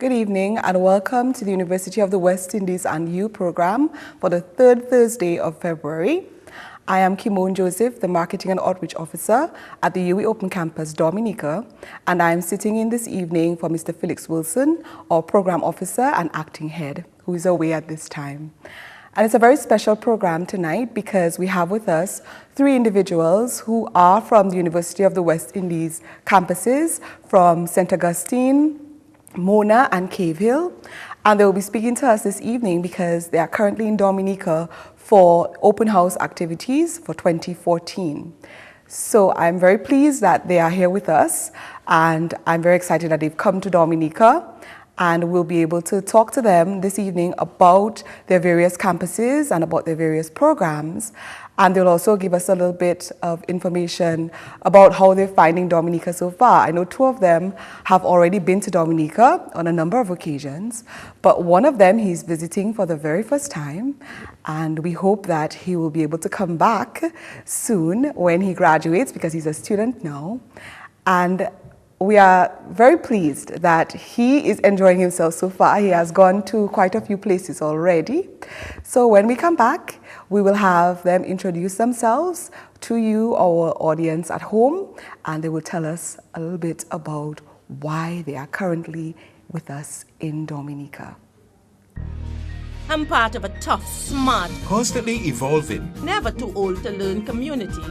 Good evening and welcome to the University of the West Indies and You program for the third Thursday of February. I am Kimone Joseph, the Marketing and Outreach Officer at the UWI Open Campus, Dominica, and I am sitting in this evening for Mr. Felix Wilson, our Program Officer and Acting Head, who is away at this time. And it's a very special program tonight because we have with us three individuals who are from the University of the West Indies campuses, from St. Augustine, Mona and Cave Hill, and they will be speaking to us this evening because they are currently in Dominica for open house activities for 2014. So I'm very pleased that they are here with us, and I'm very excited that they've come to Dominica, and we'll be able to talk to them this evening about their various campuses and about their various programs. And they'll also give us a little bit of information about how they're finding Dominica so far. I know two of them have already been to Dominica on a number of occasions, but one of them he's visiting for the very first time, and we hope that he will be able to come back soon when he graduates because he's a student now. And we are very pleased that he is enjoying himself so far. He has gone to quite a few places already. So when we come back, we will have them introduce themselves to you, our audience at home, and they will tell us a little bit about why they are currently with us in Dominica. I'm part of a tough, smart, constantly evolving, never too old to learn community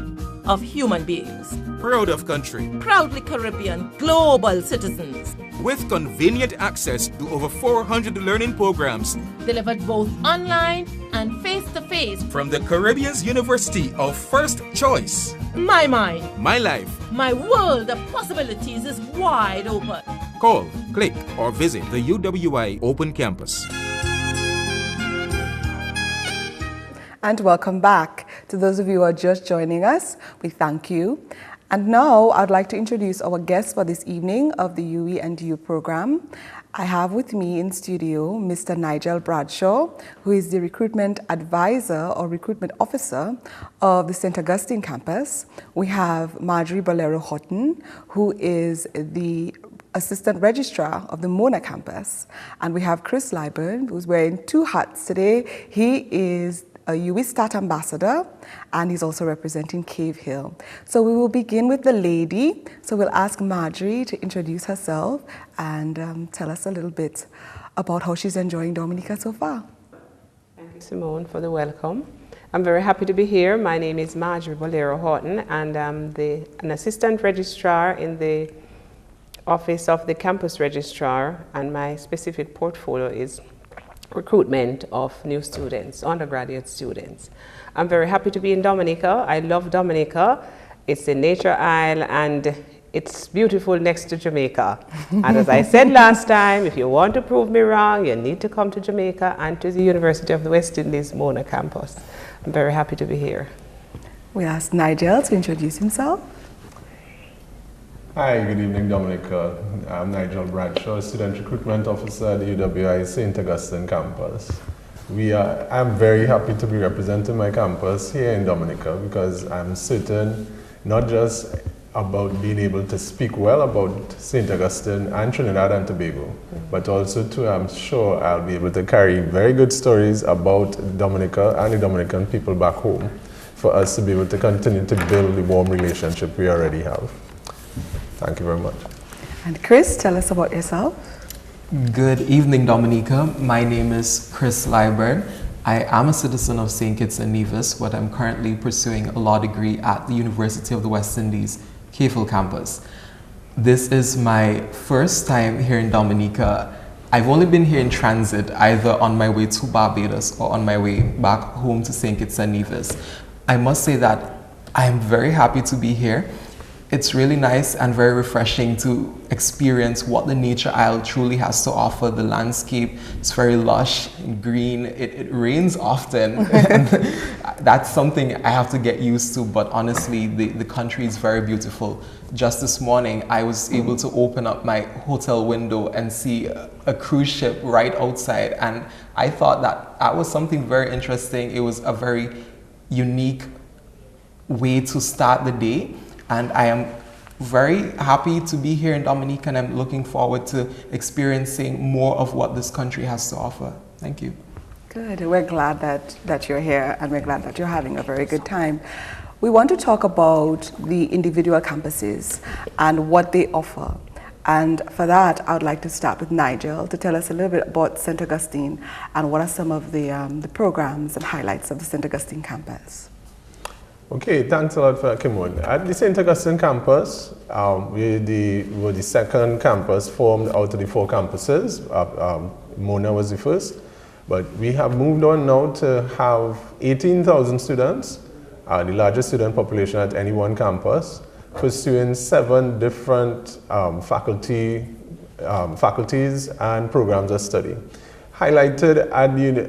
of human beings. proud of country, Proudly Caribbean, global citizens. with convenient access to over 400 learning programs Delivered both online and face-to-face. from the Caribbean's University of First Choice. My mind, My life. my world of possibilities is wide open. Call, click, or visit the UWI Open Campus. And welcome back. To those of you who are just joining us, we thank you. And now I'd like to introduce our guests for this evening of the UWI and You program. I have with me in studio Mr. Nigel Bradshaw, who is the recruitment advisor or recruitment officer of the St. Augustine campus. We have Marjorie Bolero-Haughton, who is the assistant registrar of the Mona campus. And we have Kris Liburd, who's wearing two hats today. He is a UWI Stat Ambassador, and he's also representing Cave Hill. So we will begin with the lady. So we'll ask Marjorie to introduce herself and tell us a little bit about how she's enjoying Dominica so far. Thank you, Simone, for the welcome. I'm very happy to be here. My name is Marjorie Bolero-Haughton, and I'm an assistant registrar in the office of the campus registrar, and my specific portfolio is recruitment of new students, undergraduate students. I'm very happy to be in Dominica. I love Dominica. It's a nature isle and it's beautiful next to Jamaica. And as I said last time, if you want to prove me wrong, you need to come to Jamaica and to the University of the West Indies Mona campus. I'm very happy to be here. We ask Nigel to introduce himself. Hi, good evening, Dominica. I'm Nigel Bradshaw, Student Recruitment Officer at the UWI St. Augustine campus. I'm very happy to be representing my campus here in Dominica because I'm certain not just about being able to speak well about St. Augustine and Trinidad and Tobago, but also too, I'm sure I'll be able to carry very good stories about Dominica and the Dominican people back home for us to be able to continue to build the warm relationship we already have. Thank you very much. And Kris, tell us about yourself. Good evening, Dominica. My name is Kris Liburd. I am a citizen of St. Kitts and Nevis, but I'm currently pursuing a law degree at the University of the West Indies, Cave Hill campus. This is my first time here in Dominica. I've only been here in transit, either on my way to Barbados or on my way back home to St. Kitts and Nevis. I must say that I'm very happy to be here. It's really nice and very refreshing to experience what the nature isle truly has to offer. The landscape is very lush and green. It rains often, and that's something I have to get used to, but honestly, the country is very beautiful. Just this morning, I was able to open up my hotel window and see a cruise ship right outside, and I thought that was something very interesting. It was a very unique way to start the day. And I am very happy to be here in Dominica, and I'm looking forward to experiencing more of what this country has to offer. Thank you. Good. We're glad that you're here, and we're glad that you're having a very good time. We want to talk about the individual campuses and what they offer. And for that, I would like to start with Nigel to tell us a little bit about St. Augustine and what are some of the programs and highlights of the St. Augustine campus. Okay, thanks a lot for Kimone. At the St. Augustine campus, we're the second campus formed out of the 4 campuses. Mona was the first, but we have moved on now to have 18,000 students, the largest student population at any one campus, pursuing 7 different faculties and programs of study. Highlighted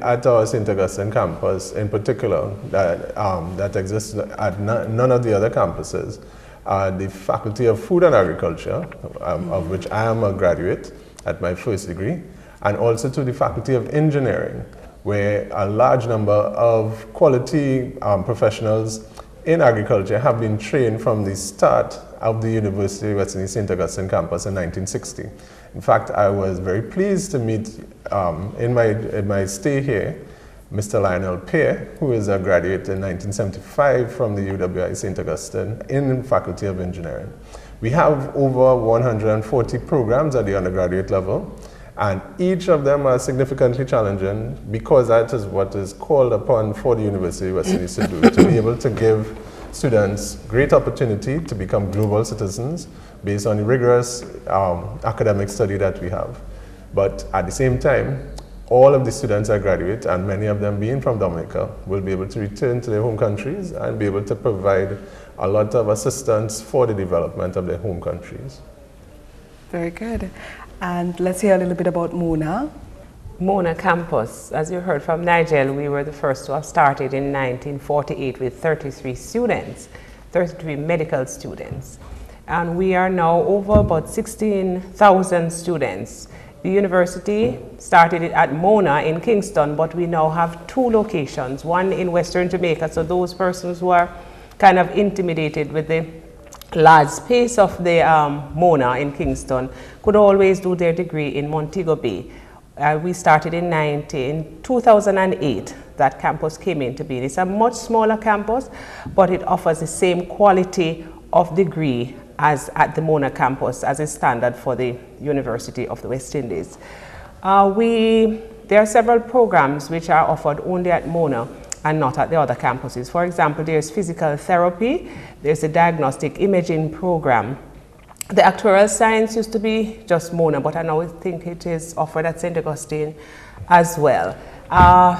at our St. Augustine campus in particular, that exists at none of the other campuses, the Faculty of Food and Agriculture, of which I am a graduate at my first degree, and also to the Faculty of Engineering, where a large number of quality professionals in agriculture have been trained from the start of the University of West Indies St. Augustine campus in 1960. In fact, I was very pleased to meet, in my stay here, Mr. Lionel Pear, who is a graduate in 1975 from the UWI St. Augustine in the Faculty of Engineering. We have over 140 programs at the undergraduate level, and each of them are significantly challenging because that is what is called upon for the University of West Indies to do, to be able to give students great opportunity to become global citizens based on the rigorous academic study that we have. But at the same time, all of the students that graduate, and many of them being from Dominica, will be able to return to their home countries and be able to provide a lot of assistance for the development of their home countries. Very good. And let's hear a little bit about Mona. Mona campus, as you heard from Nigel, we were the first to have started in 1948 with 33 students, 33 medical students. And we are now over about 16,000 students. The university started it at Mona in Kingston, but we now have 2 locations, one in Western Jamaica, so those persons who are kind of intimidated with the large space of the Mona in Kingston could always do their degree in Montego Bay. We started in 2008, that campus came into being. It's a much smaller campus, but it offers the same quality of degree as at the Mona campus as a standard for the University of the West Indies. There are several programs which are offered only at Mona and not at the other campuses. For example, there's physical therapy, there's a diagnostic imaging program. The actuarial science used to be just Mona, but I now think it is offered at St. Augustine as well.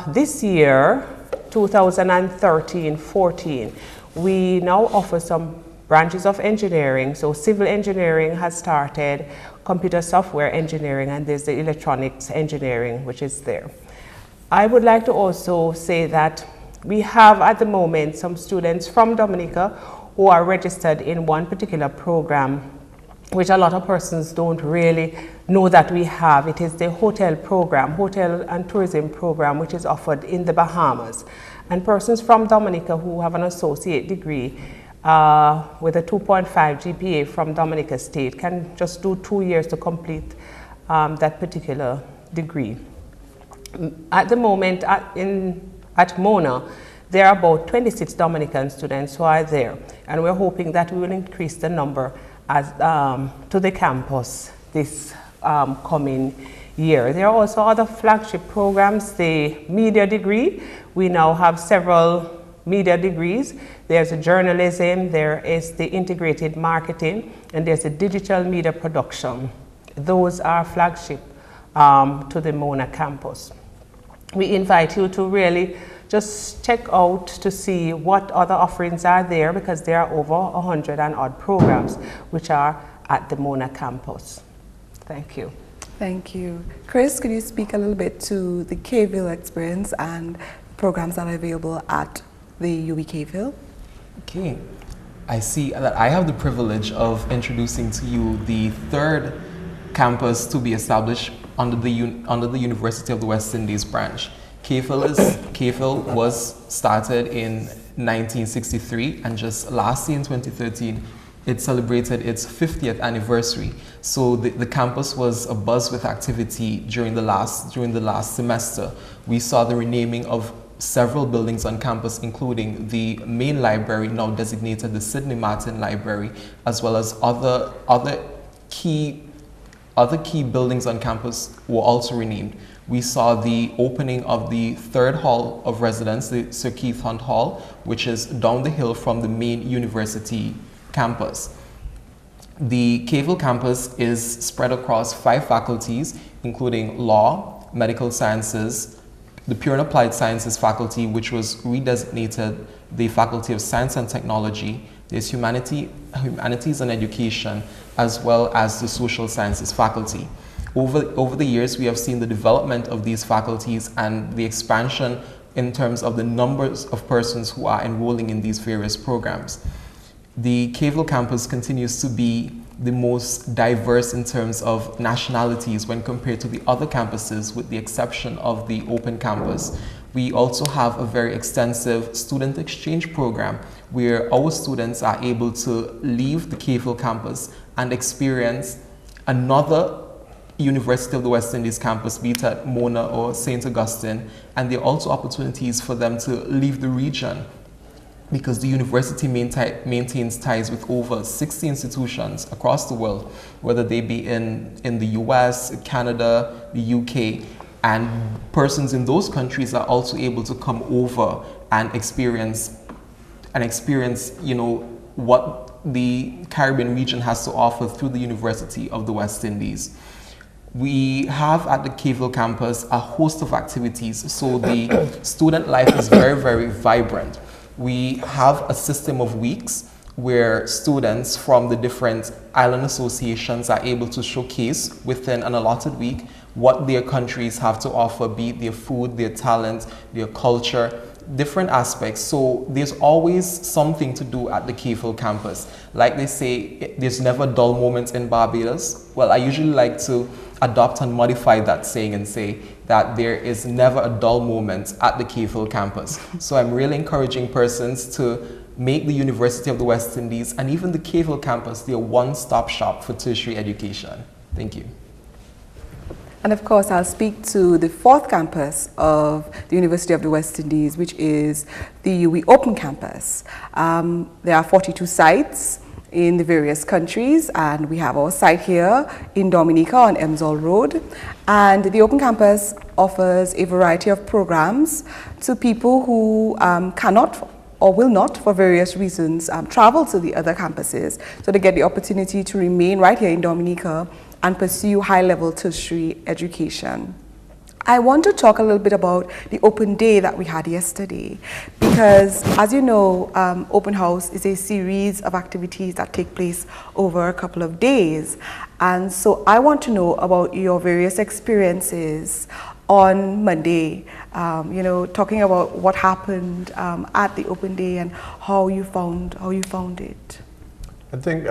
This year, 2013-14, we now offer some branches of engineering. So civil engineering has started, computer software engineering, and there's the electronics engineering, which is there. I would like to also say that we have at the moment some students from Dominica who are registered in one particular program, which a lot of persons don't really know that we have. It is the hotel program, hotel and tourism program, which is offered in the Bahamas. And persons from Dominica who have an associate degree with a 2.5 GPA from Dominica State can just do 2 years to complete that particular degree. At the moment at Mona, there are about 26 Dominican students who are there, and we're hoping that we will increase the number to the campus this coming year. There are also other flagship programs, the media degree. We now have several media degrees. There's a journalism, there is the integrated marketing, and there's a digital media production. Those are flagship to the Mona campus. We invite you to really just check out to see what other offerings are there, because there are over 100 and odd programs which are at the Mona campus. Thank you. Thank you. Kris, could you speak a little bit to the K-Ville experience and programs that are available at the UWI K-Ville? Okay. I see that I have the privilege of introducing to you the 3rd campus to be established under the University of the West Indies branch. K-Ville was started in 1963, and just last year in 2013, it celebrated its 50th anniversary. So the campus was abuzz with activity during the last semester. We saw the renaming of several buildings on campus, including the main library, now designated the Sidney Martin Library, as well as other key buildings on campus were also renamed. We saw the opening of the third hall of residence, the Sir Keith Hunt Hall, which is down the hill from the main university campus. The Cavell campus is spread across 5 faculties, including law, medical sciences, the pure and applied sciences faculty, which was redesignated the Faculty of Science and Technology. There's humanities and education, as well as the social sciences faculty. Over the years, we have seen the development of these faculties and the expansion in terms of the numbers of persons who are enrolling in these various programs. The Cavell campus continues to be the most diverse in terms of nationalities when compared to the other campuses, with the exception of the open campus. We also have a very extensive student exchange program where our students are able to leave the Cavell campus and experience another University of the West Indies campus, be it at Mona or St. Augustine, and there are also opportunities for them to leave the region, because the university maintains ties with over 60 institutions across the world, whether they be in the US, Canada, the UK, and persons in those countries are also able to come over and experience what the Caribbean region has to offer through the University of the West Indies. We have at the Cavell campus a host of activities, so the student life is very, very vibrant. We have a system of weeks where students from the different island associations are able to showcase within an allotted week what their countries have to offer, be it their food, their talent, their culture, different aspects. So there's always something to do at the Cavell campus. Like they say, there's never dull moments in Barbados. Well, I usually like to adopt and modify that saying and say that there is never a dull moment at the Cavell campus. So I'm really encouraging persons to make the University of the West Indies and even the Cavell campus their one-stop shop for tertiary education. Thank you. And of course, I'll speak to the 4th campus of the University of the West Indies, which is the UWI Open Campus. There are 42 sites in the various countries, and we have our site here in Dominica on Emsall Road. And the Open Campus offers a variety of programs to people who cannot or will not, for various reasons, travel to the other campuses. So they get the opportunity to remain right here in Dominica and pursue high-level tertiary education. I want to talk a little bit about the open day that we had yesterday, because as you know, Open House is a series of activities that take place over a couple of days. And so I want to know about your various experiences on Monday, talking about what happened at the open day and how you found it. I think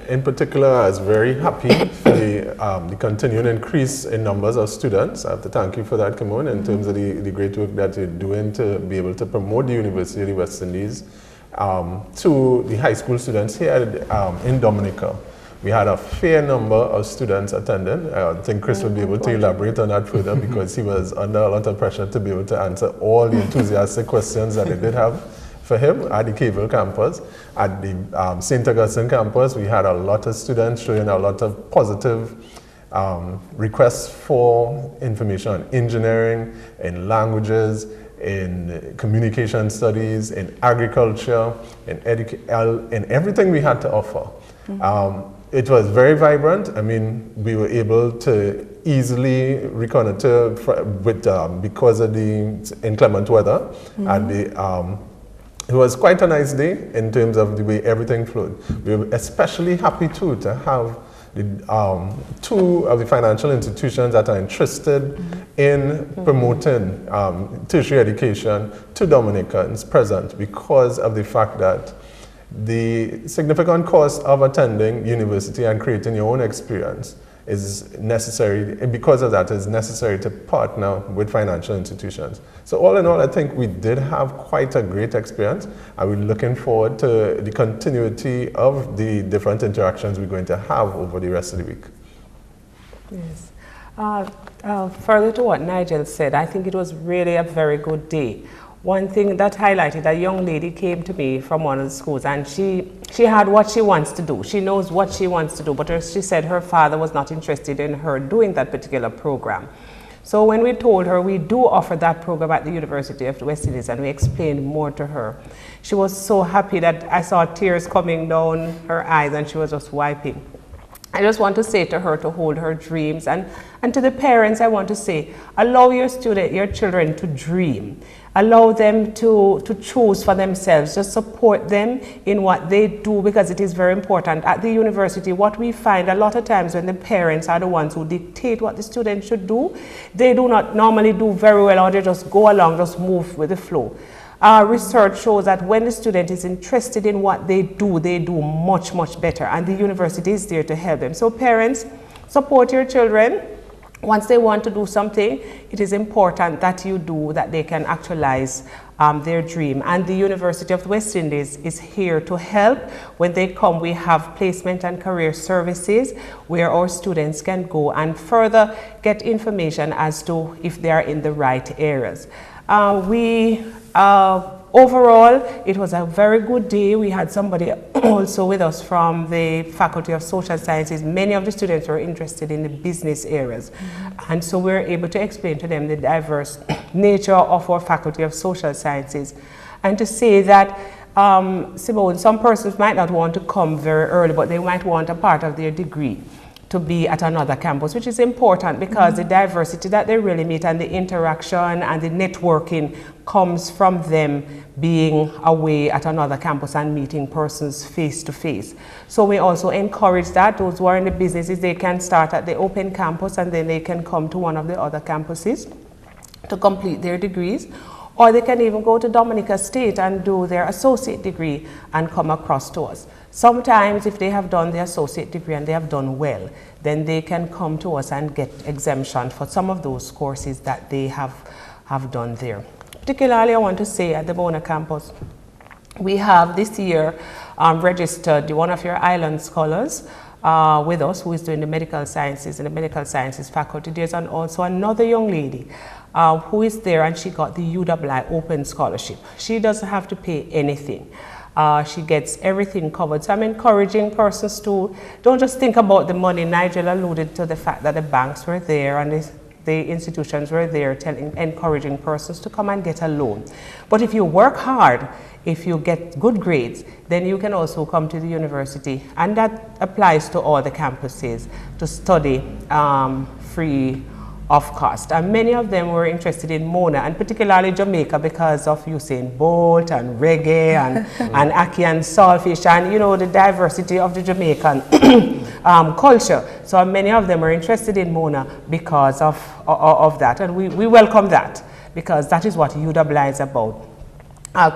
in particular I was very happy for the continuing increase in numbers of students. I have to thank you for that, Kimone, in terms of the great work that you're doing to be able to promote the University of the West Indies to the high school students here in Dominica. We had a fair number of students attending. I think Kris will be able to elaborate on that further because he was under a lot of pressure to be able to answer all the enthusiastic questions that they did have for him at the Cavell campus. At the St. Augustine campus, we had a lot of students showing a lot of positive requests for information on engineering, in languages, in communication studies, in agriculture, in everything we had to offer. It was very vibrant. I mean, we were able to easily reconnoiter because of the inclement weather. And it was quite a nice day in terms of the way everything flowed. We were especially happy too to have the, 2 of the financial institutions that are interested in promoting tertiary education to Dominicans present, because of the fact that the significant cost of attending university and creating your own experience is necessary, and because of that, it's necessary to partner with financial institutions. So all in all, I think we did have quite a great experience, and we're looking forward to the continuity of the different interactions we're going to have over the rest of the week. Yes. Further to what Nigel said, I think it was really a very good day. One thing that highlighted, a young lady came to me from one of the schools, and she had what she wants to do. She knows what she wants to do, but she said her father was not interested in her doing that particular program. So when we told her we do offer that program at the University of the West Indies, and we explained more to her, she was so happy that I saw tears coming down her eyes, and she was just wiping. I just want to say to her to hold her dreams, and to the parents I want to say, allow your children to dream. Allow them to choose for themselves. Just support them in what they do, because it is very important. At the university, what we find a lot of times when the parents are the ones who dictate what the students should do, they do not normally do very well, or they just go along, just move with the flow. Research shows that when the student is interested in what they do much, much better, and the university is there to help them. So parents, support your children. Once they want to do something, it is important that you do, that they can actualize their dream. And the University of the West Indies is here to help. When they come, we have placement and career services where our students can go and further get information as to if they are in the right areas. Overall, it was a very good day. We had somebody also with us from the Faculty of Social Sciences. Many of the students were interested in the business areas. And so we were able to explain to them the diverse nature of our Faculty of Social Sciences. And to say that, Simone, some persons might not want to come very early, but they might want a part of their degree to be at another campus, which is important, because the diversity that they really meet and the interaction and the networking comes from them being away at another campus and meeting persons face to face. So we also encourage that those who are in the businesses, they can start at the open campus and then they can come to one of the other campuses to complete their degrees. Or they can even go to Dominica State and do their associate degree and come across to us. Sometimes if they have done the associate degree and they have done well, then they can come to us and get exemption for some of those courses that they have done there. Particularly, I want to say at the Bona campus, we have this year registered one of your island scholars with us, who is doing the medical sciences in the medical sciences faculty. There's also another young lady who is there, and she got the UWI Open Scholarship. She doesn't have to pay anything. She gets everything covered. So I'm encouraging persons to don't just think about the money. Nigel alluded to the fact that the banks were there and the institutions were there encouraging persons to come and get a loan. But if you work hard, if you get good grades, then you can also come to the university, and that applies to all the campuses, to study free of cost. And many of them were interested in Mona, and particularly Jamaica, because of Usain Bolt and reggae and ackee and saltfish, and you know, the diversity of the Jamaican culture. So many of them were interested in Mona because of that, and we welcome that, because that is what UWI is about.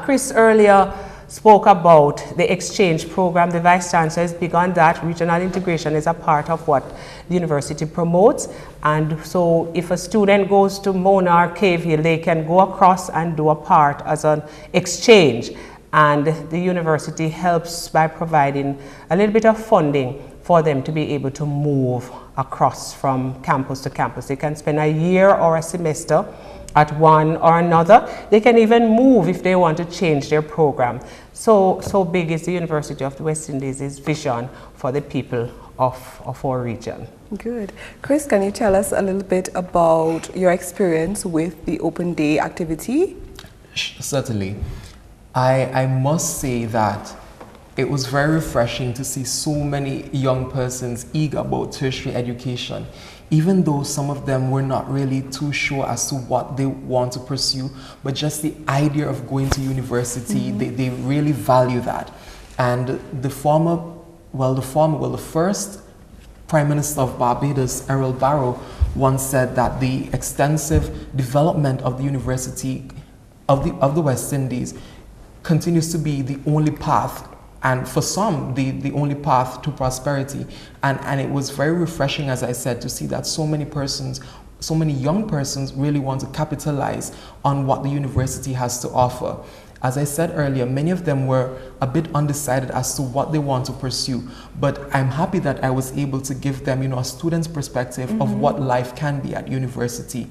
Kris earlier spoke about the exchange program. The Vice Chancellor has begun that. Regional integration is a part of what the university promotes. And so if a student goes to Mona or Cave Hill, they can go across and do a part as an exchange. And the university helps by providing a little bit of funding for them to be able to move across from campus to campus. They can spend a year or a semester at one or another. They can even move if they want to change their program. So big is the University of the West Indies' vision for the people of our region. Good. Kris, can you tell us a little bit about your experience with the Open Day activity? Certainly. I must say that it was very refreshing to see so many young persons eager about tertiary education, even though some of them were not really too sure as to what they want to pursue, but just the idea of going to university, they really value that. And the first Prime Minister of Barbados, Errol Barrow, once said that the extensive development of the University of the West Indies continues to be the only path and for some, the only path to prosperity. And it was very refreshing, as I said, to see that so many persons, so many young persons really want to capitalize on what the university has to offer. As I said earlier, many of them were a bit undecided as to what they want to pursue, but I'm happy that I was able to give them, a student's perspective of what life can be at university.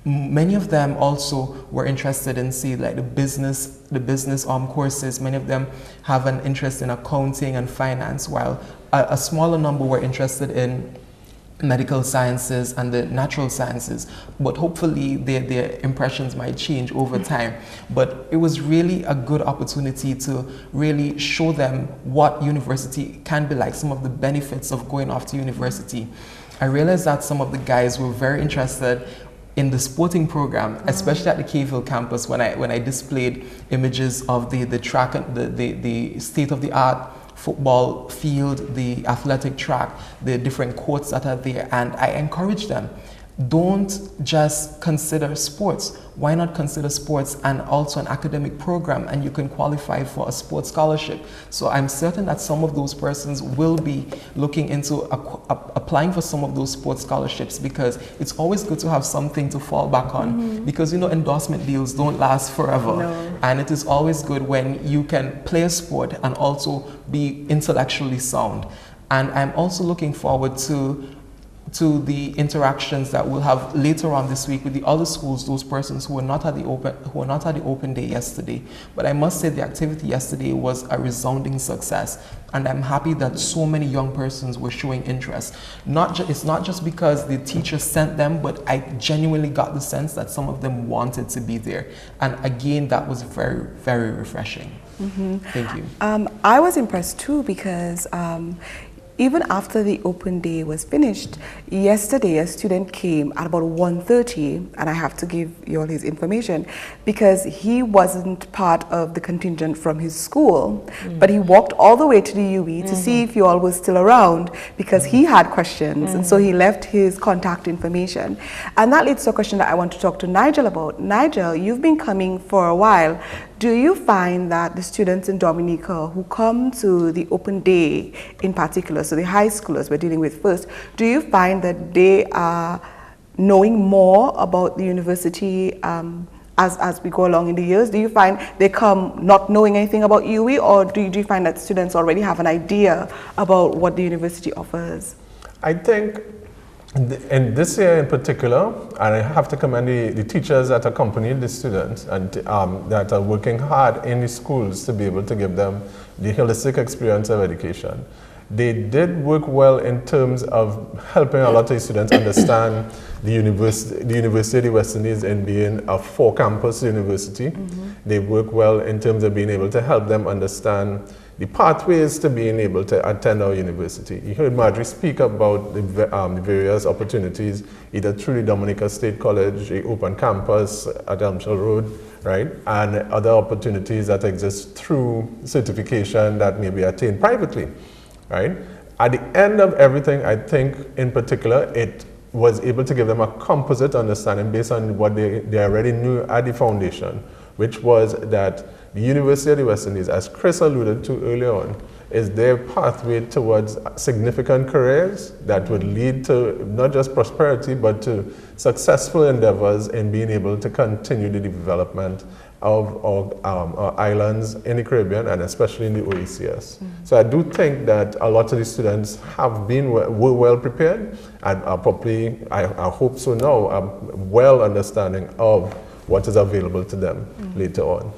Many of them also were interested in, say, like the business courses. Many of them have an interest in accounting and finance, while a smaller number were interested in medical sciences and the natural sciences. But hopefully their impressions might change over time. But it was really a good opportunity to really show them what university can be like, some of the benefits of going off to university. I realized that some of the guys were very interested in the sporting program, especially at the K-Ville campus, when I displayed images of the track and the state-of-the-art football field, the athletic track, the different courts that are there, and I encourage them, don't just consider sports. Why not consider sports and also an academic program, and you can qualify for a sports scholarship. So I'm certain that some of those persons will be looking into applying for some of those sports scholarships, because it's always good to have something to fall back on, because endorsement deals don't last forever. No. And it is always good when you can play a sport and also be intellectually sound. And I'm also looking forward to the interactions that we'll have later on this week with the other schools, those persons who were not at the open day yesterday. But I must say the activity yesterday was a resounding success, and I'm happy that so many young persons were showing interest. It's not just because the teacher sent them, but I genuinely got the sense that some of them wanted to be there. And again, that was very, very refreshing. Thank you. I was impressed too, because even after the open day was finished, yesterday a student came at about 1:30, and I have to give you all his information, because he wasn't part of the contingent from his school, but he walked all the way to the UE to see if you all were still around, because he had questions, and so he left his contact information. And that leads to a question that I want to talk to Nigel about. Nigel, you've been coming for a while. Do you find that the students in Dominica who come to the open day in particular, so the high schoolers we're dealing with first, do you find that they are knowing more about the university as we go along in the years? Do you find they come not knowing anything about UWI, or do you find that students already have an idea about what the university offers? I think in this year in particular, and I have to commend the teachers that accompanied the students and that are working hard in the schools to be able to give them the holistic experience of education. They did work well in terms of helping a lot of the students understand the University of the West Indies in being a 4-campus university. They work well in terms of being able to help them understand the pathways to being able to attend our university. You heard Marjorie speak about the various opportunities, either through the Dominica State College, the open campus at Elmshire Road, right? And other opportunities that exist through certification that may be attained privately, right? At the end of everything, I think in particular, it was able to give them a composite understanding based on what they already knew at the foundation, which was that the University of the West Indies, as Kris alluded to earlier on, is their pathway towards significant careers that would lead to not just prosperity, but to successful endeavors in being able to continue the development of our islands in the Caribbean, and especially in the OECS. So I do think that a lot of the students have been were well prepared, and are probably, I hope so now, a well understanding of what is available to them later on.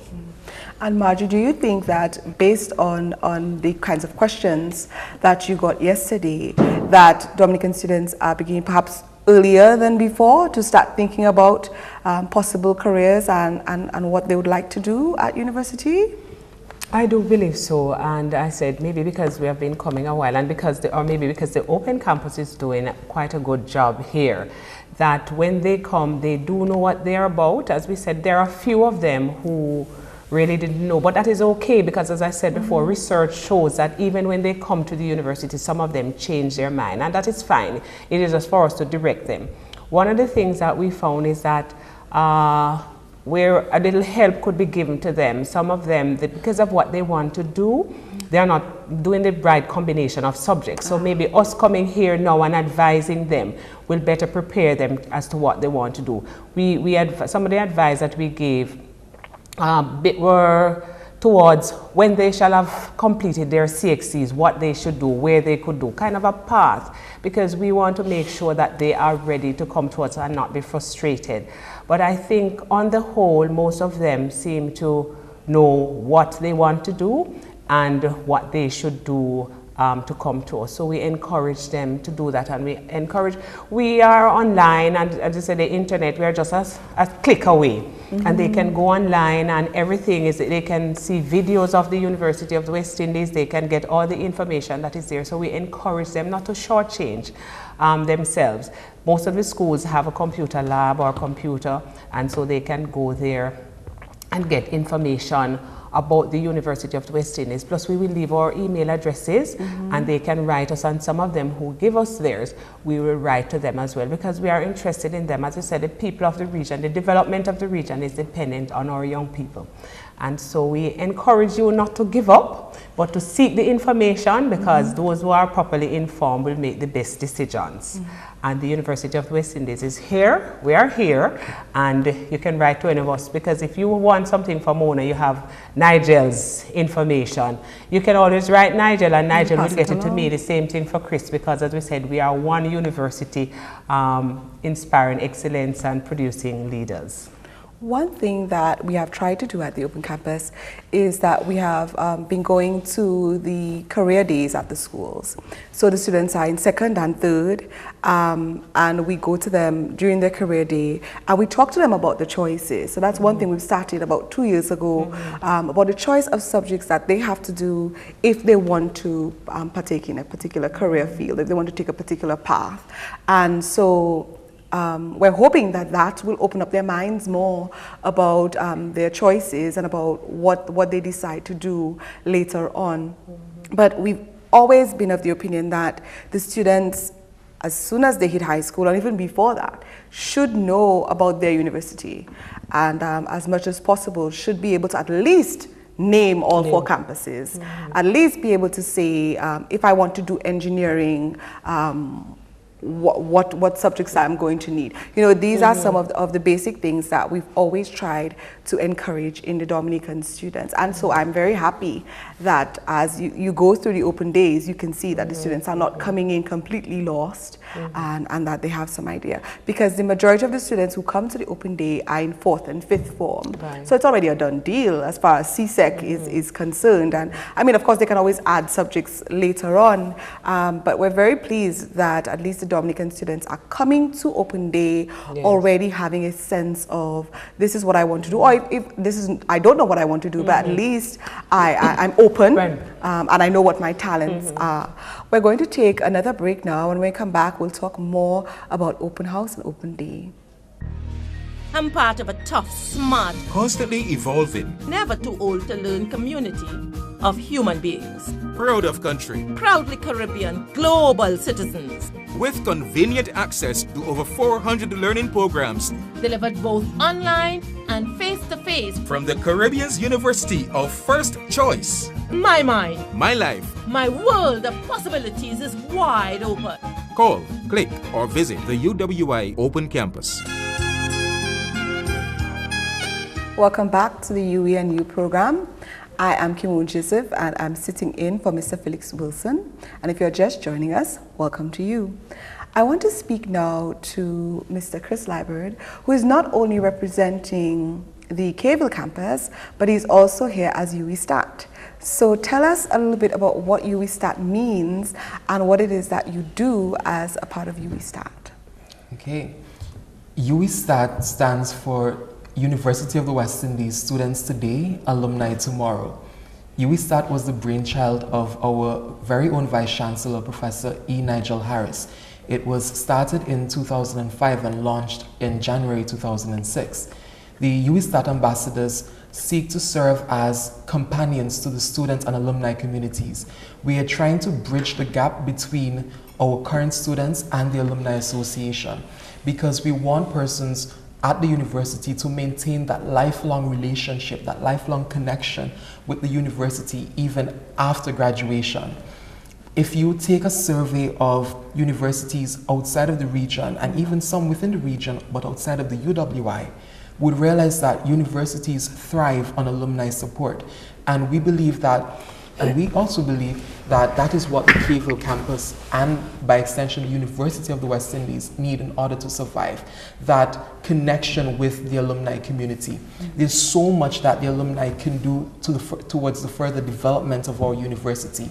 And Marjorie, do you think that based on the kinds of questions that you got yesterday, that Dominican students are beginning perhaps earlier than before to start thinking about possible careers and what they would like to do at university? I do believe so, and I said maybe because we have been coming a while, and maybe because the open campus is doing quite a good job here, that when they come, they do know what they're about. As we said, there are a few of them who really didn't know, but that is okay, because as I said before, research shows that even when they come to the university, some of them change their mind, and that is fine. It is just for us to direct them. One of the things that we found is that where a little help could be given to them. Some of them, because of what they want to do, they are not doing the right combination of subjects. So maybe us coming here now and advising them will better prepare them as to what they want to do. Some of the advice that we gave were towards when they shall have completed their CXCs, what they should do, where they could do, kind of a path, because we want to make sure that they are ready to come to us and not be frustrated. But I think on the whole, most of them seem to know what they want to do and what they should do to come to us. So we encourage them to do that, and we are online, and as I said, the internet, we are just a click away. And they can go online, and everything is, they can see videos of the University of the West Indies, they can get all the information that is there. So we encourage them not to shortchange themselves. Most of the schools have a computer lab or computer, and so they can go there and get information about the University of the West Indies. Plus we will leave our email addresses, and they can write us, and some of them who give us theirs, we will write to them as well, because we are interested in them. As I said, the people of the region, the development of the region is dependent on our young people. And so we encourage you not to give up, but to seek the information, because those who are properly informed will make the best decisions. And the University of the West Indies is here, we are here, and you can write to any of us, because if you want something from Mona, you have Nigel's information. You can always write Nigel, and Nigel will get it to me. The same thing for Kris, because as we said, we are one university inspiring excellence and producing leaders. One thing that we have tried to do at the Open Campus is that we have been going to the career days at the schools. So the students are in second and third, and we go to them during their career day, and we talk to them about the choices. So that's one thing we've started about 2 years ago, about the choice of subjects that they have to do if they want to partake in a particular career field, if they want to take a particular path. And so we're hoping that that will open up their minds more about their choices and about what they decide to do later on. But we've always been of the opinion that the students, as soon as they hit high school, and even before that, should know about their university, and as much as possible should be able to at least name all 4 campuses, at least be able to say, if I want to do engineering, what subjects I'm going to need. You know, these are some of the basic things that we've always tried to encourage in the Dominican students. And so I'm very happy that as you go through the open days, you can see that the students are not coming in completely lost, and that they have some idea. Because the majority of the students who come to the open day are in 4th and 5th form. So it's already a done deal as far as CSEC is concerned. And I mean, of course, they can always add subjects later on, but we're very pleased that at least the Dominican students are coming to open day already having a sense of, this is what I want to do, or if this isn't, I don't know what I want to do, but at least I'm open, and I know what my talents are. We're going to take another break now, and when we come back, we'll talk more about open house and open day. I'm part of a tough, smart, Constantly evolving, never too old to learn community of human beings. proud of country, Proudly Caribbean, global citizens. with convenient access to over 400 learning programs Delivered both online and face-to-face. from the Caribbean's University of First Choice. My mind, My life. my world of possibilities is wide open. Call, click, or visit the UWI Open Campus. Welcome back to the UWI and You program. I am Kimone Joseph, and I'm sitting in for Mr. Felix Wilson. And if you're just joining us, welcome to you. I want to speak now to Mr. Kris Liburd, who is not only representing the Caville campus, but he's also here as UWI Stat. So tell us a little bit about what UWI Stat means and what it is that you do as a part of UWI Stat. Okay. UWI Stat stands for University of the West Indies Students Today, Alumni Tomorrow. UWI Stat was the brainchild of our very own Vice Chancellor, Professor E. Nigel Harris. It was started in 2005 and launched in January 2006. The UWI Stat ambassadors seek to serve as companions to the students and alumni communities. We are trying to bridge the gap between our current students and the Alumni Association, because we want persons at the university to maintain that lifelong relationship, that lifelong connection with the university even after graduation. If you take a survey of universities outside of the region, and even some within the region but outside of the UWI, would realize that universities thrive on alumni support. And we believe that, and we also believe that that is what the Cave Hill campus, and by extension the University of the West Indies, need in order to survive. That connection with the alumni community. There's so much that the alumni can do towards the further development of our university,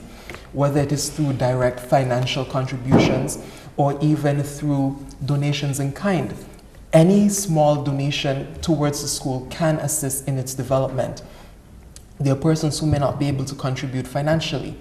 whether it is through direct financial contributions or even through donations in kind. Any small donation towards the school can assist in its development. There are persons who may not be able to contribute financially,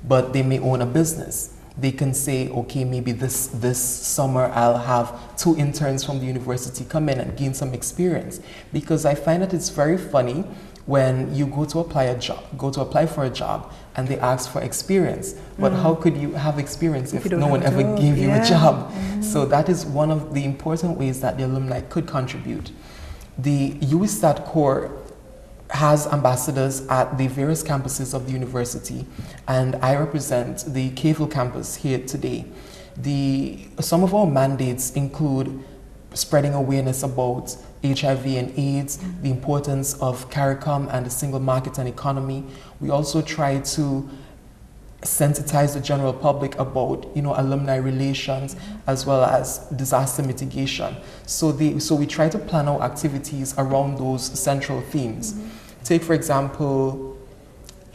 but they may own a business. They can say, okay, maybe this summer I'll have 2 interns from the university come in and gain some experience. Because I find that it's very funny when you go to apply for a job and they ask for experience. But how could you have experience if no one ever gave you a job? So that is one of the important ways that the alumni could contribute. The UWI Corps has ambassadors at the various campuses of the university, and I represent the Cave Hill campus here today. Some of our mandates include spreading awareness about HIV and AIDS, the importance of CARICOM and the single market and economy. We also try to sensitize the general public about, alumni relations as well as disaster mitigation. So we try to plan our activities around those central themes. Take, for example,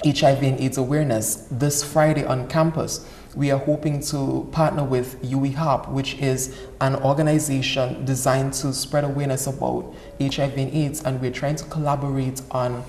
HIV and AIDS awareness. This Friday on campus, we are hoping to partner with UWI, which is an organization designed to spread awareness about HIV and AIDS, and we're trying to collaborate on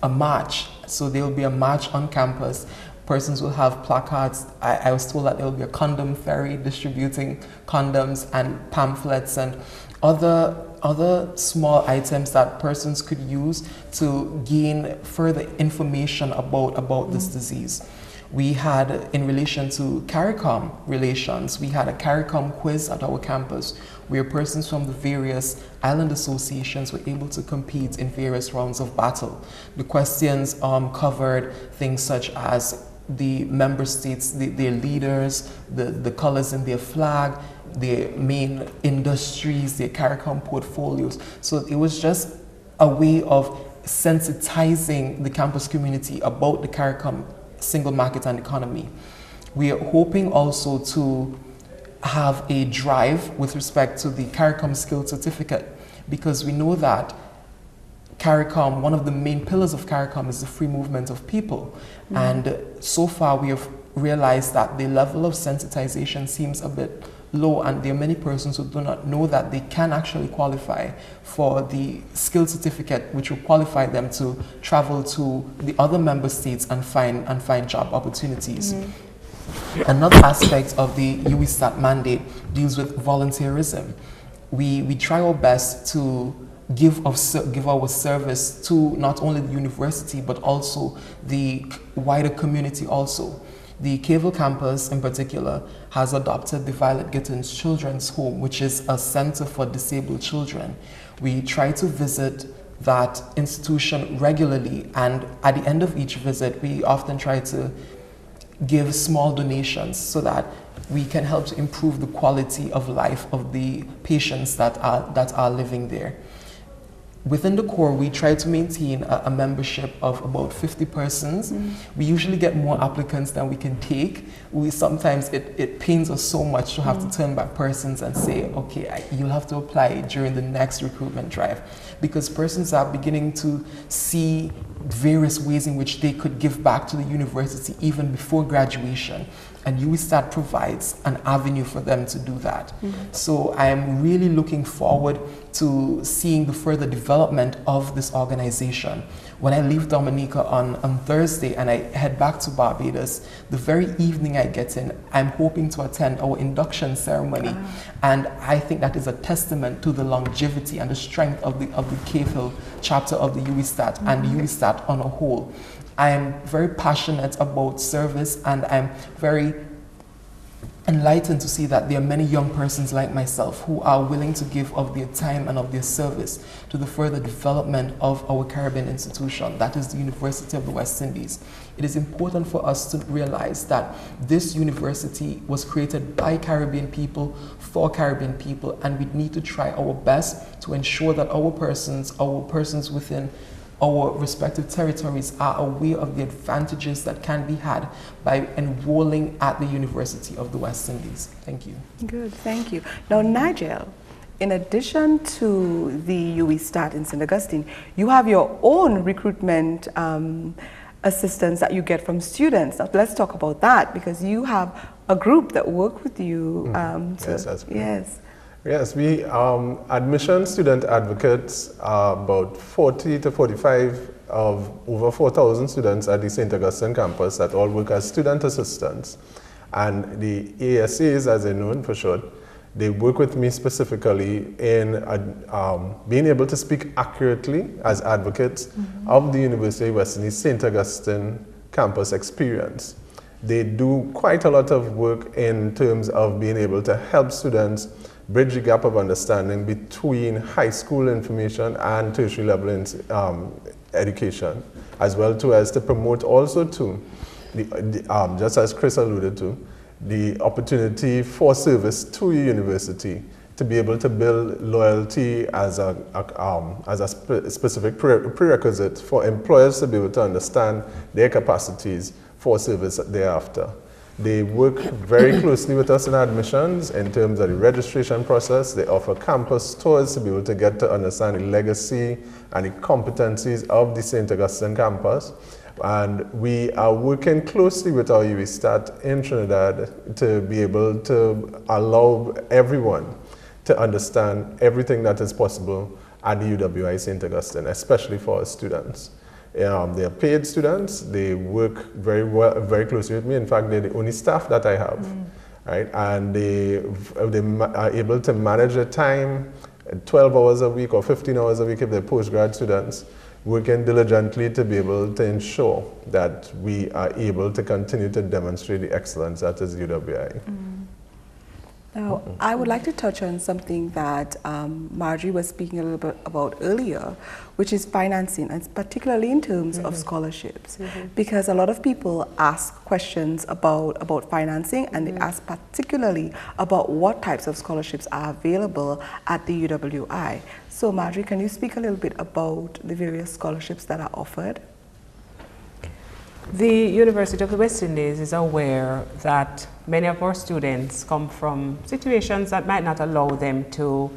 a march. So there will be a march on campus. Persons will have placards. I was told that there will be a condom ferry distributing condoms and pamphlets and other small items that persons could use to gain further information about this disease. We had, in relation to CARICOM relations, we had a CARICOM quiz at our campus where persons from the various island associations were able to compete in various rounds of battle. The questions covered things such as the member states, their leaders, the colors in their flag, their main industries, their CARICOM portfolios. So it was just a way of sensitizing the campus community about the CARICOM single market and economy. We are hoping also to have a drive with respect to the CARICOM skill certificate, because we know that CARICOM, one of the main pillars of CARICOM is the free movement of people. And so far we have realized that the level of sensitization seems a bit low, and there are many persons who do not know that they can actually qualify for the skill certificate, which will qualify them to travel to the other member states and find job opportunities. Another aspect of the UWI mandate deals with volunteerism. We try our best to give our service to not only the university but also the wider community also. The Cave Hill campus in particular has adopted the Violet Gittins Children's Home, which is a center for disabled children. We try to visit that institution regularly, and at the end of each visit we often try to give small donations so that we can help to improve the quality of life of the patients that are living there. Within the Corps, we try to maintain a membership of about 50 persons. We usually get more applicants than we can take. Sometimes it pains us so much to have to turn back persons and say, okay, you'll have to apply during the next recruitment drive, because persons are beginning to see various ways in which they could give back to the university even before graduation. And UWI provides an avenue for them to do that. So I am really looking forward to seeing the further development of this organization. When I leave Dominica on Thursday and I head back to Barbados, the very evening I get in, I'm hoping to attend our induction ceremony. And I think that is a testament to the longevity and the strength of the Cave Hill chapter of the UWI and the UWI on a whole. I am very passionate about service, and I'm very enlightened to see that there are many young persons like myself who are willing to give of their time and of their service to the further development of our Caribbean institution, that is the University of the West Indies. It is important for us to realize that this university was created by Caribbean people, for Caribbean people, and we need to try our best to ensure that our persons within our respective territories are aware of the advantages that can be had by enrolling at the University of the West Indies. Thank you. Good, thank you. Now, Nigel, in addition to the UWI Start in St. Augustine, you have your own recruitment assistance that you get from students. Now, let's talk about that, because you have a group that work with you. Yes, that's correct. Yes. Yes, we admission student advocates are about 40 to 45 of over 4,000 students at the St. Augustine campus that all work as student assistants. And the ASAs, as they're known for short, they work with me specifically in being able to speak accurately as advocates of the University of West Indies St. Augustine campus experience. They do quite a lot of work in terms of being able to help students bridge the gap of understanding between high school information and tertiary level education, as well as to promote also to, just as Kris alluded to, the opportunity for service to your university to be able to build loyalty as a specific prerequisite for employers to be able to understand their capacities for service thereafter. They work very closely with us in admissions in terms of the registration process. They offer campus tours to be able to get to understand the legacy and the competencies of the St. Augustine campus. And we are working closely with our UWI Start in Trinidad to be able to allow everyone to understand everything that is possible at the UWI St. Augustine, especially for our students. They are paid students. They work very closely with me. In fact, they're the only staff that I have, right? And they are able to manage their time 12 hours a week or 15 hours a week if they're postgrad students, working diligently to be able to ensure that we are able to continue to demonstrate the excellence that is UWI. Now, I would like to touch on something that Marjorie was speaking a little bit about earlier, which is financing, and particularly in terms of scholarships, because a lot of people ask questions about financing, and they ask particularly about what types of scholarships are available at the UWI. So, Marjorie, can you speak a little bit about the various scholarships that are offered? The University of the West Indies is aware that many of our students come from situations that might not allow them to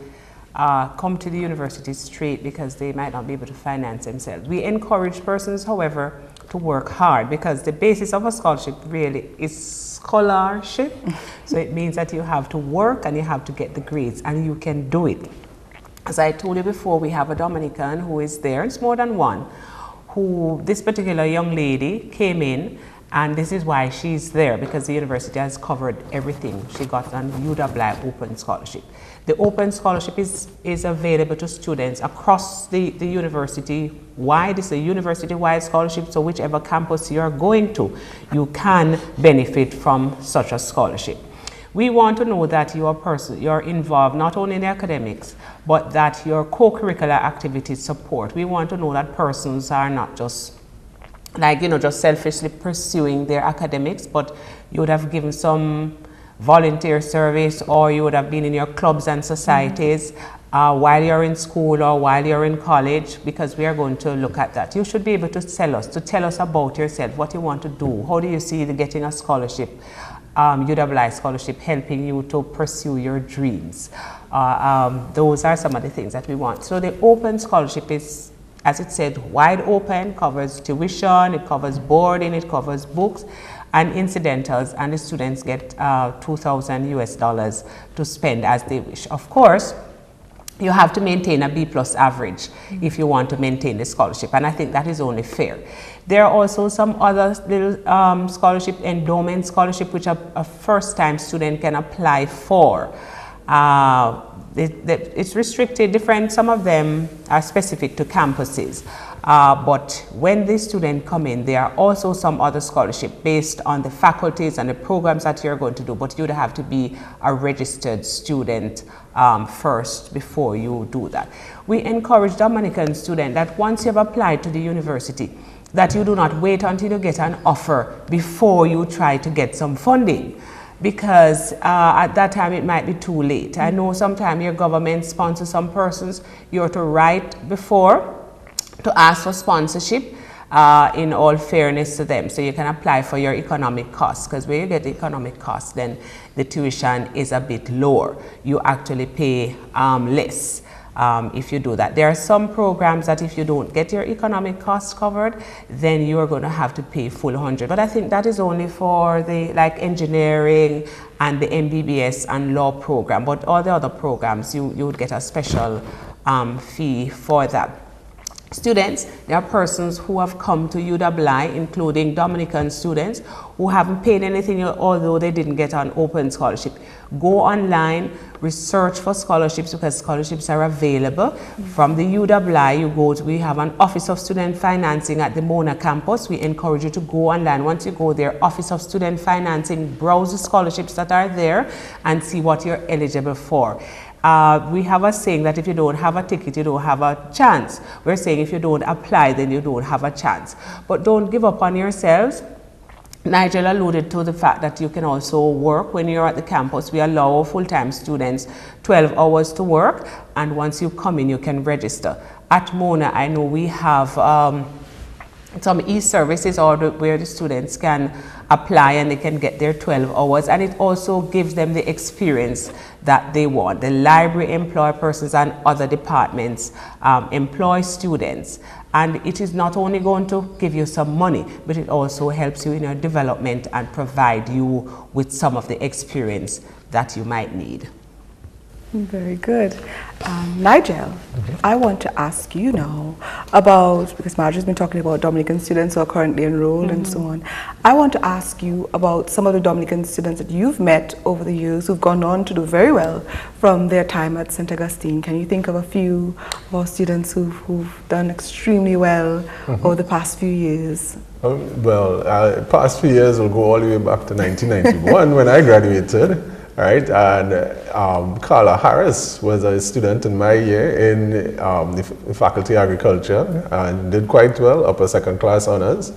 come to the university straight because they might not be able to finance themselves. We encourage persons, however, to work hard, because the basis of a scholarship really is scholarship. So it means that you have to work and you have to get the grades, and you can do it. As I told you before, we have a Dominican who is there, it's more than one, who this particular young lady came in, and this is why she's there, because the university has covered everything. She got an UWI Open Scholarship. The Open Scholarship is available to students across the university-wide. It's a university-wide scholarship, so whichever campus you're going to, you can benefit from such a scholarship. We want to know that you're involved not only in the academics, but that your co-curricular activities support. We want to know that persons are not just just selfishly pursuing their academics, but you would have given some volunteer service, or you would have been in your clubs and societies while you're in school or while you're in college, because we are going to look at that. You should be able to tell us about yourself, what you want to do. How do you see getting a scholarship, UWI scholarship, helping you to pursue your dreams? Those are some of the things that we want. So the Open Scholarship is, as it said, wide open, covers tuition, it covers boarding, it covers books and incidentals, and the students get $2,000 to spend as they wish. Of course, you have to maintain a B+ average if you want to maintain the scholarship, and I think that is only fair. There are also some other little scholarship, endowment scholarship, which a first-time student can apply for. it's restricted, some of them are specific to campuses. But when the students come in, there are also some other scholarship based on the faculties and the programs that you're going to do, but you'd have to be a registered student first before you do that. We encourage Dominican students that once you've applied to the university, that you do not wait until you get an offer before you try to get some funding, because at that time it might be too late. I know sometimes your government sponsors some persons, you're to write before to ask for sponsorship in all fairness to them, so you can apply for your economic costs, because when you get the economic costs, then the tuition is a bit lower. You actually pay less if you do that. There are some programs that if you don't get your economic costs covered, then you are going to have to pay full 100. But I think that is only for the engineering and the MBBS and law program. But all the other programs, you would get a special fee for that. Students, there are persons who have come to UWI, including Dominican students, who haven't paid anything although they didn't get an open scholarship. Go online, research for scholarships, because scholarships are available. From the UWI, we have an Office of Student Financing at the Mona campus. We encourage you to go online. Once you go there, Office of Student Financing, browse the scholarships that are there and see what you're eligible for. We have a saying that if you don't have a ticket, you don't have a chance. We're saying if you don't apply, then you don't have a chance. But don't give up on yourselves. Nigel alluded to the fact that you can also work when you're at the campus. We allow full-time students 12 hours to work, and once you come in, you can register. At Mona, I know we have some e-services where the students can apply and they can get their 12 hours, and it also gives them the experience that they want. The library employ persons and other departments employ students, and it is not only going to give you some money, but it also helps you in your development and provide you with some of the experience that you might need. Very good. Nigel, I want to ask you now about, because Marjorie's been talking about Dominican students who are currently enrolled and so on. I want to ask you about some of the Dominican students that you've met over the years who've gone on to do very well from their time at St. Augustine. Can you think of a few of our students who've done extremely well over the past few years? Past few years will go all the way back to 1991 when I graduated. Right, and Carla Harris was a student in my year in the Faculty of Agriculture and did quite well, upper second class honors.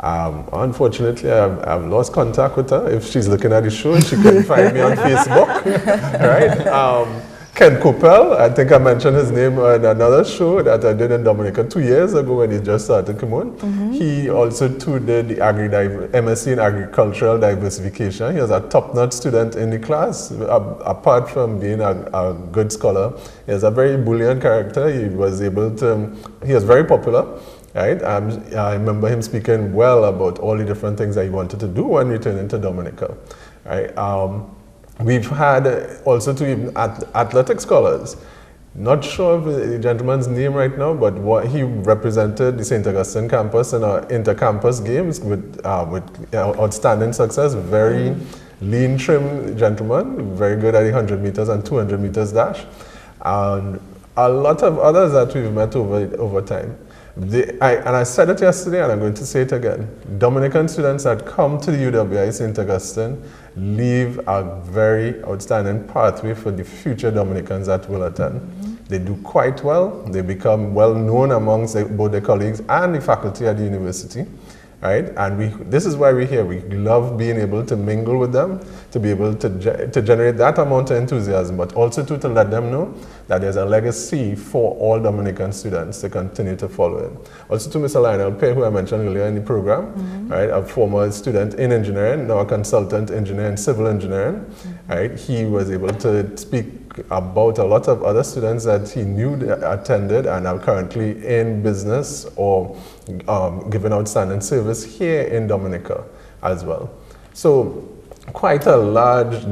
Unfortunately, I've lost contact with her. If she's looking at the show, she can find me on Facebook. Right. Ken Coppell, I think I mentioned his name on another show that I did in Dominica 2 years ago when he just started Kimone. He also too did the MSc in Agricultural Diversification. He was a top-notch student in the class. Apart from being a good scholar, he has a very brilliant character. He was very popular. Right? I remember him speaking well about all the different things that he wanted to do when returning to Dominica. Right? We've had also two even athletic scholars. Not sure of the gentleman's name right now, but what he represented the St. Augustine campus in our inter-campus games with outstanding success. Very lean, trim gentleman, very good at the 100 meters and 200 meters dash. And a lot of others that we've met over time. And I said it yesterday and I'm going to say it again. Dominican students that come to the UWI St. Augustine leave a very outstanding pathway for the future Dominicans that will attend. They do quite well. They become well known amongst both their colleagues and the faculty at the university. Right? And this is why we're here. We love being able to mingle with them, to be able to generate that amount of enthusiasm, but also to let them know that there's a legacy for all Dominican students to continue to follow in. Also to Mr. Lionel Pay, who I mentioned earlier in the program, right? A former student in engineering, now a consultant engineer in civil engineering. Right? He was able to speak about a lot of other students that he knew that attended and are currently in business or giving outstanding service here in Dominica as well. So quite a large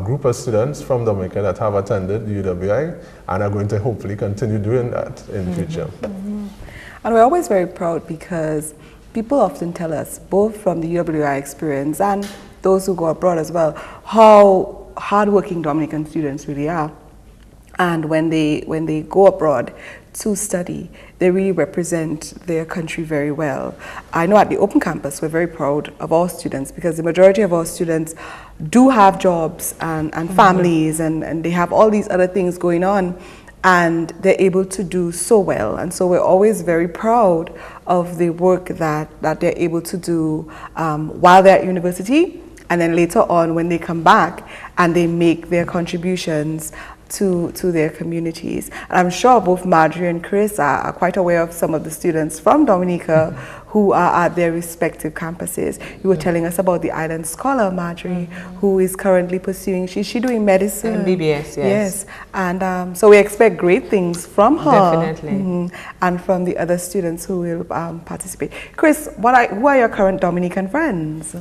group of students from Dominica that have attended UWI and are going to hopefully continue doing that in the future. And we're always very proud because people often tell us, both from the UWI experience and those who go abroad as well, how hardworking Dominican students really are. And when they go abroad to study, they really represent their country very well. I know at the Open Campus, we're very proud of our students because the majority of our students do have jobs and families and they have all these other things going on, and they're able to do so well. And so we're always very proud of the work that they're able to do while they're at university, and then later on when they come back and they make their contributions to their communities. And I'm sure both Marjorie and Kris are quite aware of some of the students from Dominica who are at their respective campuses. You were telling us about the island scholar, Marjorie, who is currently pursuing, she's doing medicine. MBBS, yes. And so we expect great things from her. Definitely. And from the other students who will participate. Kris, who are your current Dominican friends?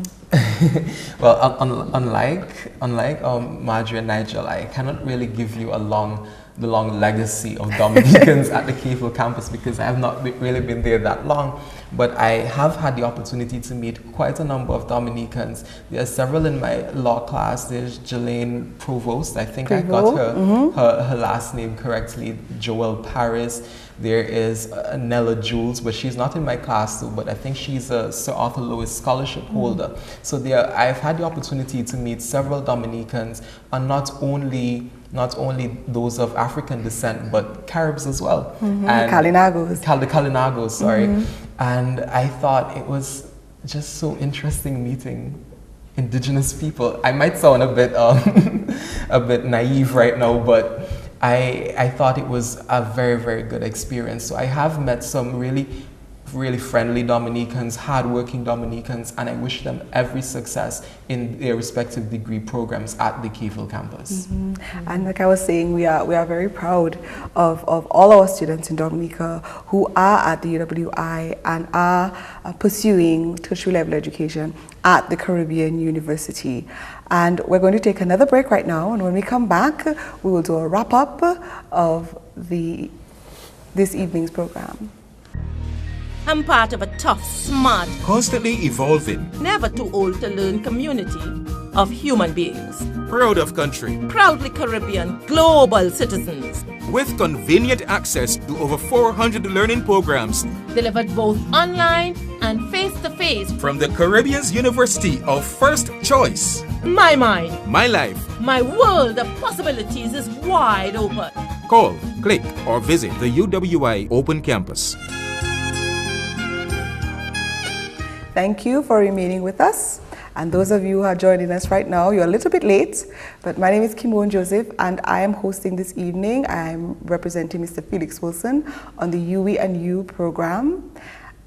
Well, unlike Marjorie and Nigel, I cannot really give you the long legacy of Dominicans at the Keyfield campus because I have not really been there that long. But I have had the opportunity to meet quite a number of Dominicans. There are several in my law class. There's Jelaine Provost, I think I got her last name correctly, Joelle Paris. There is Nella Jules, but she's not in my class too, but I think she's a Sir Arthur Lewis scholarship holder. So I've had the opportunity to meet several Dominicans, and not only those of African descent, but Caribs as well. And Kalinagos. The Kalinagos, sorry. And I thought it was just so interesting meeting indigenous people. I might sound a bit naive right now, but I thought it was a very, very good experience. So I have met some really friendly Dominicans, hardworking Dominicans, and I wish them every success in their respective degree programs at the Keyfield campus. And like I was saying, we are very proud of all our students in Dominica who are at the UWI and are pursuing tertiary level education at the Caribbean University. And we're going to take another break right now, and when we come back, we will do a wrap-up of this evening's program. I'm part of a tough, smart, Constantly evolving, never too old to learn community of human beings. proud of country, Proudly Caribbean, global citizens. with convenient access to over 400 learning programs Delivered both online and face-to-face. from the Caribbean's University of First Choice. My mind, My life. my world of possibilities is wide open. Call, click, or visit the UWI Open Campus. Thank you for remaining with us. And those of you who are joining us right now, you're a little bit late, but my name is Kimone Joseph and I am hosting this evening. I'm representing Mr. Felix Wilson on the UWI and You program.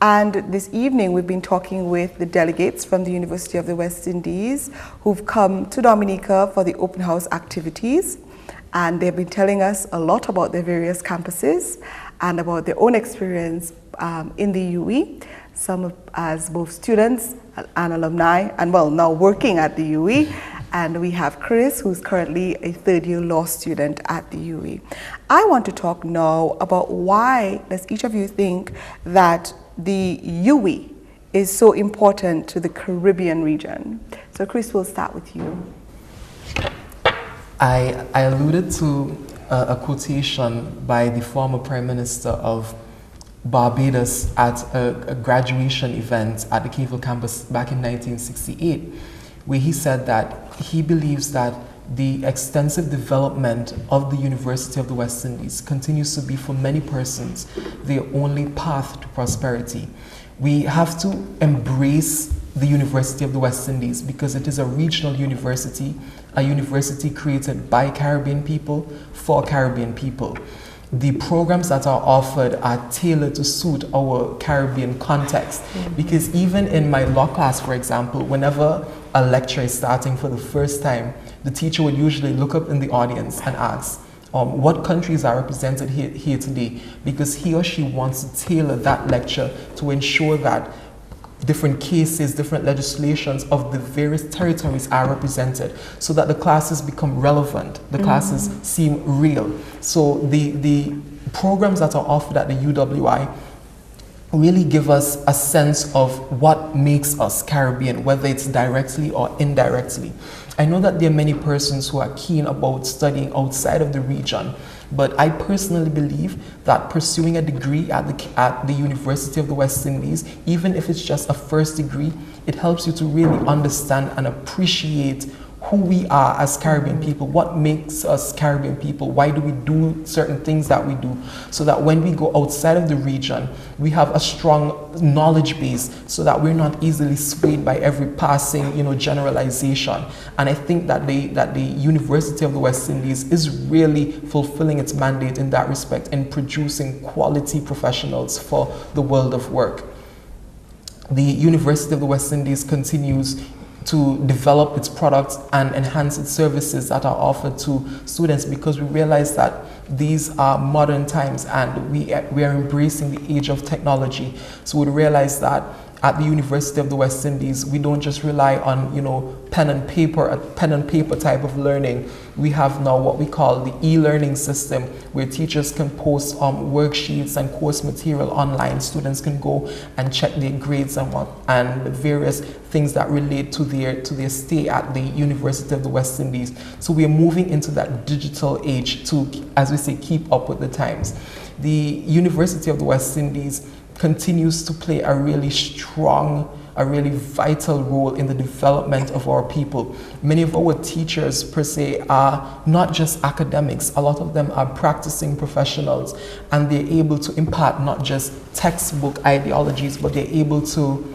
And this evening we've been talking with the delegates from the University of the West Indies who've come to Dominica for the open house activities. And they've been telling us a lot about their various campuses and about their own experience in the UWI. Some as both students and alumni, and well, now working at the UWI. And we have Kris, who's currently a third-year law student at the UWI. I want to talk now about why does each of you think that the UWI is so important to the Caribbean region? So Kris, we'll start with you. I alluded to a quotation by the former Prime Minister of Barbados at a graduation event at the Keyfield campus back in 1968, where he said that he believes that the extensive development of the University of the West Indies continues to be for many persons their only path to prosperity. We have to embrace the University of the West Indies because it is a regional university, a university created by Caribbean people for Caribbean people. The programs that are offered are tailored to suit our Caribbean context. Because even in my law class, for example, whenever a lecture is starting for the first time, the teacher would usually look up in the audience and ask, what countries are represented here today? Because he or she wants to tailor that lecture to ensure that different cases, different legislations of the various territories are represented so that the classes become relevant, the classes seem real. So the programs that are offered at the UWI really give us a sense of what makes us Caribbean, whether it's directly or indirectly. I know that there are many persons who are keen about studying outside of the region, but I personally believe that pursuing a degree at the University of the West Indies, even if it's just a first degree, it helps you to really understand and appreciate who we are as Caribbean people, what makes us Caribbean people, why do we do certain things that we do, so that when we go outside of the region, we have a strong knowledge base so that we're not easily swayed by every passing, generalization. And I think that the University of the West Indies is really fulfilling its mandate in that respect and producing quality professionals for the world of work. The University of the West Indies continues to develop its products and enhance its services that are offered to students, because we realize that these are modern times and we are embracing the age of technology. So we realize that at the University of the West Indies, we don't just rely on, pen and paper type of learning. We have now what we call the e-learning system, where teachers can post worksheets and course material online. Students can go and check their grades and various things that relate to their stay at the University of the West Indies. So we are moving into that digital age to, as we say, keep up with the times. The University of the West Indies continues to play a really strong, a really vital role in the development of our people. Many of our teachers, per se, are not just academics. A lot of them are practicing professionals, and they're able to impart not just textbook ideologies, but they're able to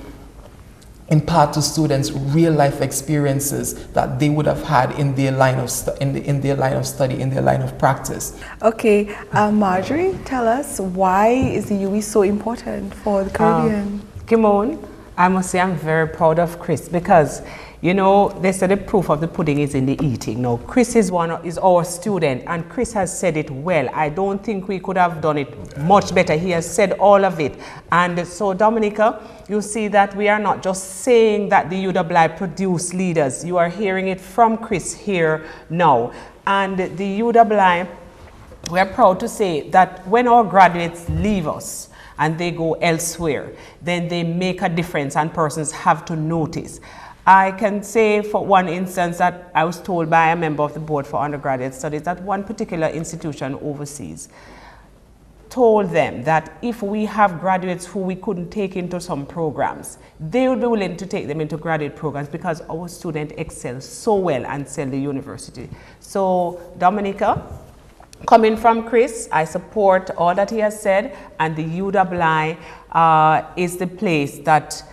impart to students real life experiences that they would have had in their line of study, in their line of practice. Okay, Marjorie, tell us, why is the UWI so important for the Caribbean? Kimone, I must say I'm very proud of Kris, because they said the proof of the pudding is in the eating. Now, Kris is our student, and Kris has said it well. I don't think we could have done it much better. He has said all of it. And so, Dominica, you see that we are not just saying that the UWI produce leaders. You are hearing it from Kris here now. And the UWI, we are proud to say that when our graduates leave us and they go elsewhere, then they make a difference and persons have to notice. I can say, for one instance, that I was told by a member of the board for undergraduate studies that one particular institution overseas told them that if we have graduates who we couldn't take into some programs, they would be willing to take them into graduate programs because our students excel so well and sell the university. So, Dominica, coming from Kris, I support all that he has said, and the UWI is the place that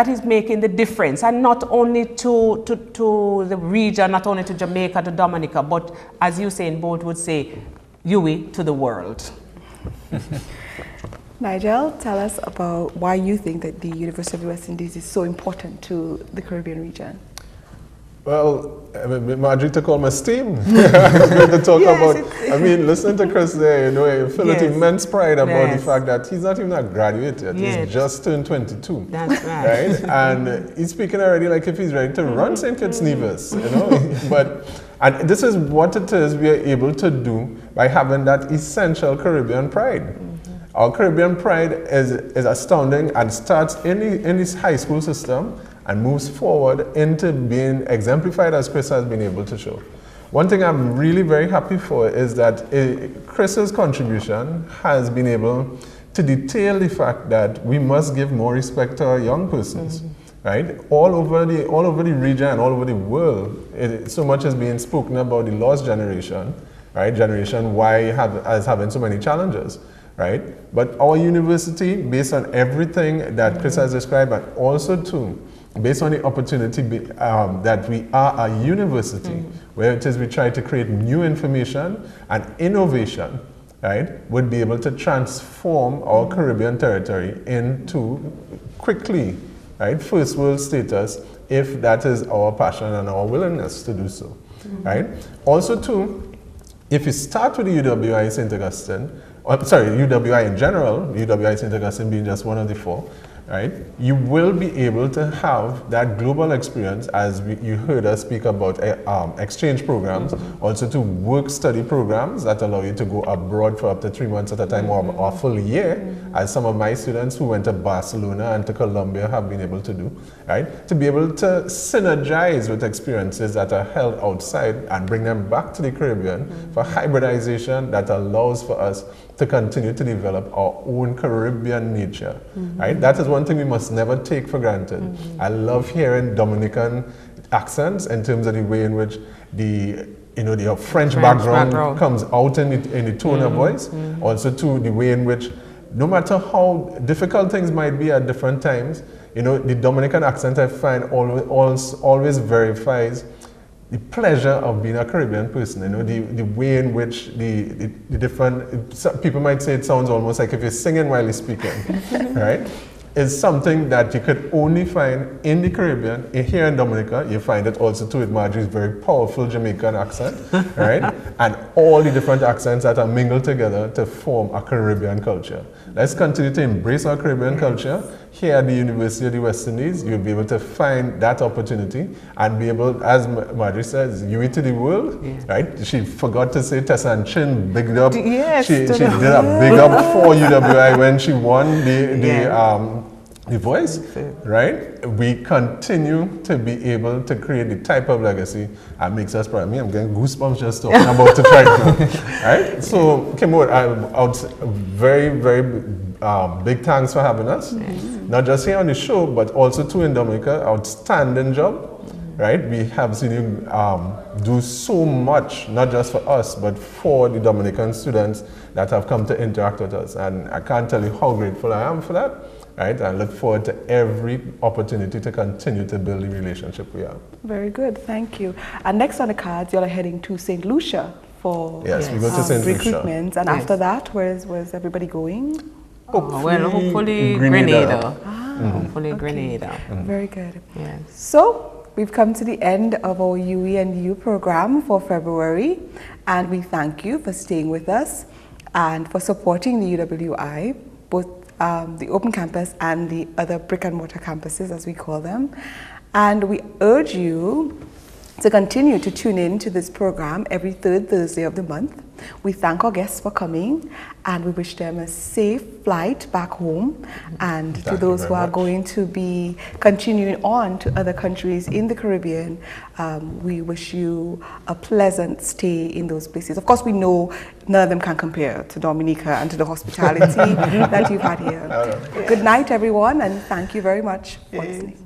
is making the difference, and not only to the region, not only to Jamaica, to Dominica, but as you say, both would say, UWI to the world. Nigel, tell us about why you think that the University of the West Indies is so important to the Caribbean region. Well, Marjorie took all my steam. I was going to talk about, listening to Kris there, I feel immense pride about the fact that he's not even a graduate yet. He's just turned 22. That's right. And he's speaking already like if he's ready to run St. Kitts Nevis, And this is what it is we are able to do by having that essential Caribbean pride. Our Caribbean pride is astounding and starts in this high school system and moves forward into being exemplified, as Kris has been able to show. One thing I'm really very happy for is that Kris's contribution has been able to detail the fact that we must give more respect to our young persons, right? All over the region and all over the world, so much is being spoken about the lost generation, right? Generation Y as having so many challenges, right? But our university, based on everything that Kris has described, and also too, based on the opportunity that we are a university, where it is we try to create new information and innovation, right, would be able to transform our Caribbean territory into quickly, right, first world status, if that is our passion and our willingness to do so, right? Also too, if you start with the UWI St. Augustine, UWI in general, UWI St. Augustine being just one of the four, right, you will be able to have that global experience, as you heard us speak about exchange programs, also to work-study programs that allow you to go abroad for up to 3 months at a time, or a full year, as some of my students who went to Barcelona and to Colombia have been able to do, right? To be able to synergize with experiences that are held outside and bring them back to the Caribbean for hybridization that allows for us to continue to develop our own Caribbean nature, right? That is one thing we must never take for granted. I love hearing Dominican accents in terms of the way in which the French background comes out in the tone of voice, also to the way in which, no matter how difficult things might be at different times, the Dominican accent, I find, always verifies the pleasure of being a Caribbean person. The way in which the different, people might say it sounds almost like if you're singing while you're speaking, right? Is something that you could only find in the Caribbean. Here in Dominica, you find it also too with Marjorie's very powerful Jamaican accent, right? And all the different accents that are mingled together to form a Caribbean culture. Let's continue to embrace our Caribbean culture. Here at the University of the West Indies, you'll be able to find that opportunity and be able, as Marjorie says, UWI to the world, right? She forgot to say Tessa and Chin bigged up. Yes, she did a big up for UWI when she won the voice, right? We continue to be able to create the type of legacy that makes us proud. I'm getting goosebumps just talking about it right now, right? So, Kimone, very, very big thanks for having us. Not just here on the show, but also too in Dominica. Outstanding job, right? We have seen you do so much, not just for us, but for the Dominican students that have come to interact with us. And I can't tell you how grateful I am for that. Right? I look forward to every opportunity to continue to build the relationship we have. Very good, thank you. And next on the cards, you're heading to St. Lucia for we go to St. Lucia. recruitment. And after that, where's everybody going? Hopefully Grenada. Hopefully Grenada. Very good. Yes. So we've come to the end of our UWI and You program for February, and we thank you for staying with us and for supporting the UWI, both the open campus and the other brick and mortar campuses, as we call them. And we urge you to continue to tune in to this program every third Thursday of the month. We thank our guests for coming, and we wish them a safe flight back home. And to those who are going to be continuing on to other countries in the Caribbean, we wish you a pleasant stay in those places. Of course, we know none of them can compare to Dominica and to the hospitality that you've had here. Good night, everyone, and thank you very much for listening.